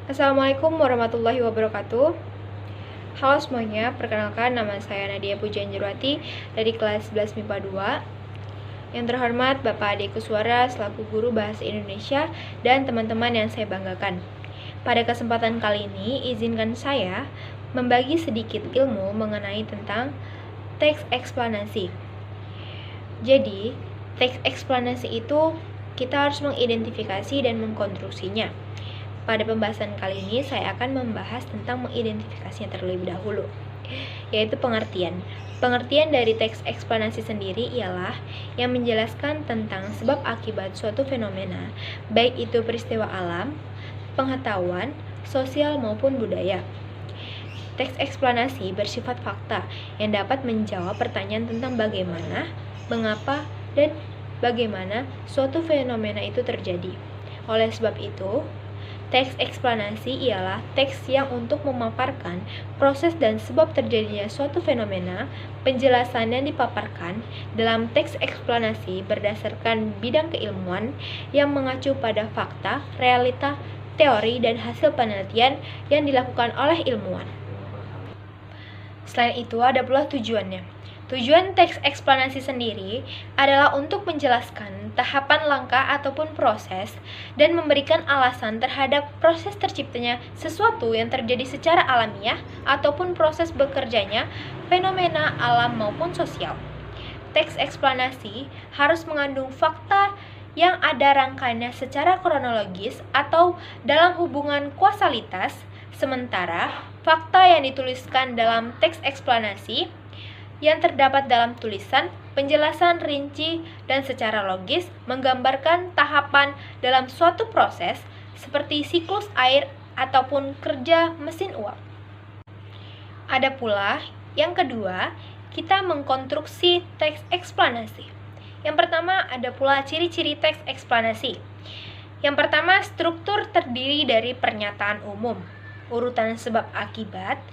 Assalamualaikum warahmatullahi wabarakatuh. Halo semuanya, perkenalkan nama saya Nadia Pujanjurwati dari kelas 11 MIPA 2. Yang terhormat Bapak Ade Kuswara selaku guru bahasa Indonesia dan teman-teman yang saya banggakan. Pada kesempatan kali ini, izinkan saya membagi sedikit ilmu mengenai tentang teks eksplanasi. Jadi, teks eksplanasi itu kita harus mengidentifikasi dan mengkonstruksinya. Pada pembahasan kali ini, saya akan membahas tentang mengidentifikasinya terlebih dahulu, yaitu pengertian. Pengertian dari teks eksplanasi sendiri ialah yang menjelaskan tentang sebab akibat suatu fenomena, baik itu peristiwa alam, pengetahuan, sosial maupun budaya. Teks eksplanasi bersifat fakta yang dapat menjawab pertanyaan tentang bagaimana, mengapa, dan bagaimana suatu fenomena itu terjadi. Oleh sebab itu, teks eksplanasi ialah teks yang untuk memaparkan proses dan sebab terjadinya suatu fenomena. Penjelasan yang dipaparkan dalam teks eksplanasi berdasarkan bidang keilmuan yang mengacu pada fakta, realita, teori, dan hasil penelitian yang dilakukan oleh ilmuwan. Selain itu, ada pula tujuannya. Tujuan teks eksplanasi sendiri adalah untuk menjelaskan tahapan langkah ataupun proses dan memberikan alasan terhadap proses terciptanya sesuatu yang terjadi secara alamiah ataupun proses bekerjanya fenomena alam maupun sosial. Teks eksplanasi harus mengandung fakta yang ada rangkaiannya secara kronologis atau dalam hubungan kausalitas, sementara fakta yang dituliskan dalam teks eksplanasi yang terdapat dalam tulisan, penjelasan rinci dan secara logis menggambarkan tahapan dalam suatu proses seperti siklus air ataupun kerja mesin uap. Ada pula yang kedua, kita mengkonstruksi teks eksplanasi. Yang pertama, ada pula ciri-ciri teks eksplanasi. Yang pertama, struktur terdiri dari pernyataan umum, urutan sebab akibat,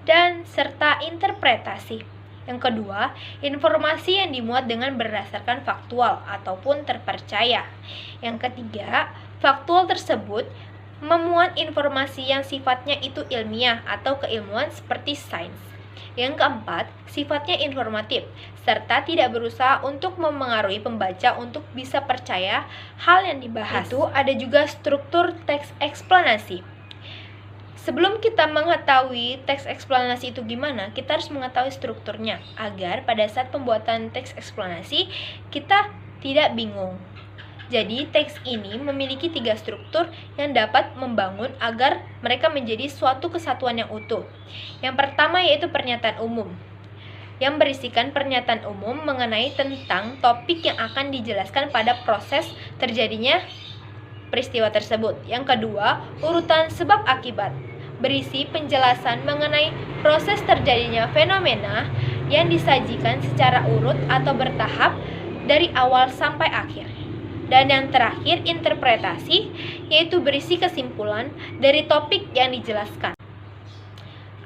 dan serta interpretasi. Yang kedua, informasi yang dimuat dengan berdasarkan faktual ataupun terpercaya. Yang ketiga, faktual tersebut memuat informasi yang sifatnya itu ilmiah atau keilmuan seperti sains. Yang keempat, sifatnya informatif, serta tidak berusaha untuk memengaruhi pembaca untuk bisa percaya hal yang dibahas. Itu ada juga struktur teks eksplanasi. Sebelum kita mengetahui teks eksplanasi itu gimana, kita harus mengetahui strukturnya agar pada saat pembuatan teks eksplanasi kita tidak bingung. Jadi teks ini memiliki 3 struktur yang dapat membangun agar mereka menjadi suatu kesatuan yang utuh. Yang pertama yaitu pernyataan umum, yang berisikan pernyataan umum mengenai tentang topik yang akan dijelaskan pada proses terjadinya peristiwa tersebut. Yang kedua, urutan sebab akibat, berisi penjelasan mengenai proses terjadinya fenomena yang disajikan secara urut atau bertahap dari awal sampai akhir. Dan yang terakhir, interpretasi, yaitu berisi kesimpulan dari topik yang dijelaskan.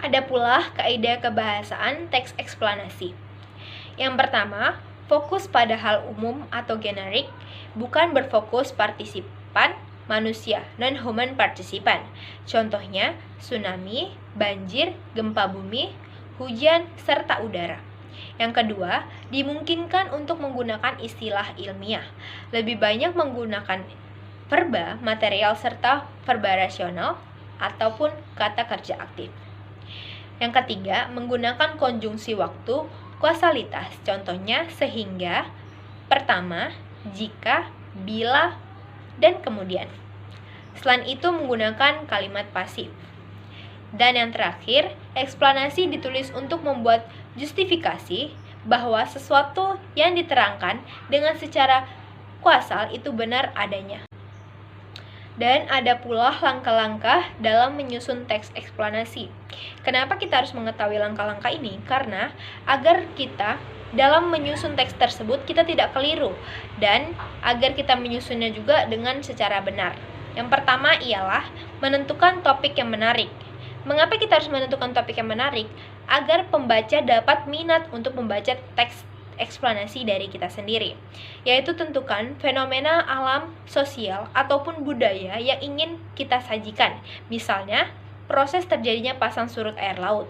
Ada pula kaidah kebahasaan teks eksplanasi. Yang pertama, fokus pada hal umum atau generik, bukan berfokus partisipan manusia, non-human partisipan. Contohnya, tsunami, banjir, gempa bumi, hujan, serta udara. Yang kedua, dimungkinkan untuk menggunakan istilah ilmiah. Lebih banyak menggunakan verba, material, serta verba rasional, ataupun kata kerja aktif. Yang ketiga, menggunakan konjungsi waktu, kausalitas. Contohnya, sehingga, pertama, jika, bila, dan kemudian. Selain itu menggunakan kalimat pasif. Dan yang terakhir, eksplanasi ditulis untuk membuat justifikasi bahwa sesuatu yang diterangkan dengan secara kausal itu benar adanya. Dan ada pula langkah-langkah dalam menyusun teks eksplanasi. Kenapa kita harus mengetahui langkah-langkah ini? Karena agar kita dalam menyusun teks tersebut kita tidak keliru dan agar kita menyusunnya juga dengan secara benar. Yang pertama ialah menentukan topik yang menarik. Mengapa kita harus menentukan topik yang menarik? Agar pembaca dapat minat untuk membaca teks eksplanasi dari kita sendiri, yaitu tentukan fenomena alam, sosial, ataupun budaya yang ingin kita sajikan, misalnya proses terjadinya pasang surut air laut.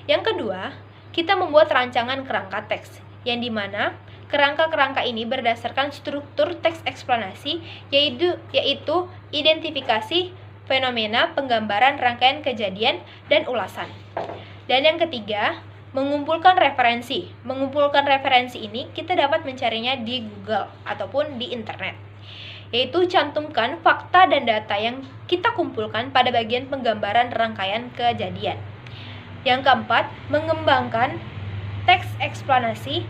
Yang kedua, kita membuat rancangan kerangka teks, yang dimana kerangka-kerangka ini berdasarkan struktur teks eksplanasi, yaitu identifikasi fenomena, penggambaran rangkaian kejadian, dan ulasan. Dan yang ketiga, mengumpulkan referensi. Mengumpulkan referensi ini kita dapat mencarinya di Google ataupun di internet, yaitu cantumkan fakta dan data yang kita kumpulkan pada bagian penggambaran rangkaian kejadian. Yang keempat, mengembangkan teks eksplanasi,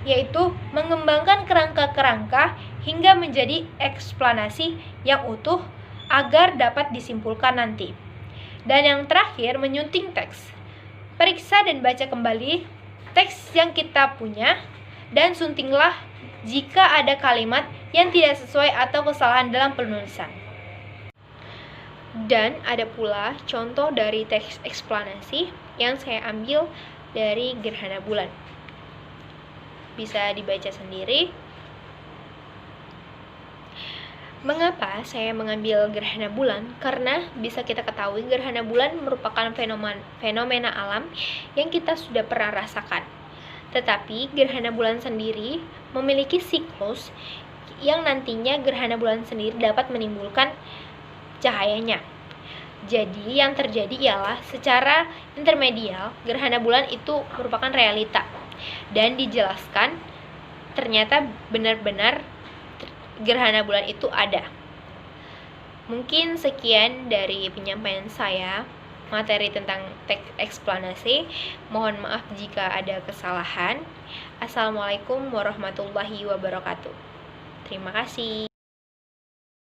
yaitu mengembangkan kerangka-kerangka hingga menjadi eksplanasi yang utuh agar dapat disimpulkan nanti. Dan yang terakhir, menyunting teks. Periksa dan baca kembali teks yang kita punya dan suntinglah jika ada kalimat yang tidak sesuai atau kesalahan dalam penulisan. Dan ada pula contoh dari teks eksplanasi yang saya ambil dari gerhana bulan. Bisa dibaca sendiri. Mengapa saya mengambil gerhana bulan? Karena bisa kita ketahui gerhana bulan merupakan fenomena alam yang kita sudah pernah rasakan. Tetapi gerhana bulan sendiri memiliki siklus yang nantinya gerhana bulan sendiri dapat menimbulkan cahayanya. Jadi yang terjadi ialah secara intermedial gerhana bulan itu merupakan realita dan dijelaskan ternyata benar-benar gerhana bulan itu ada. Mungkin sekian dari penyampaian saya materi tentang teks eksplanasi. Mohon maaf jika ada kesalahan. Assalamualaikum warahmatullahi wabarakatuh. Terima kasih.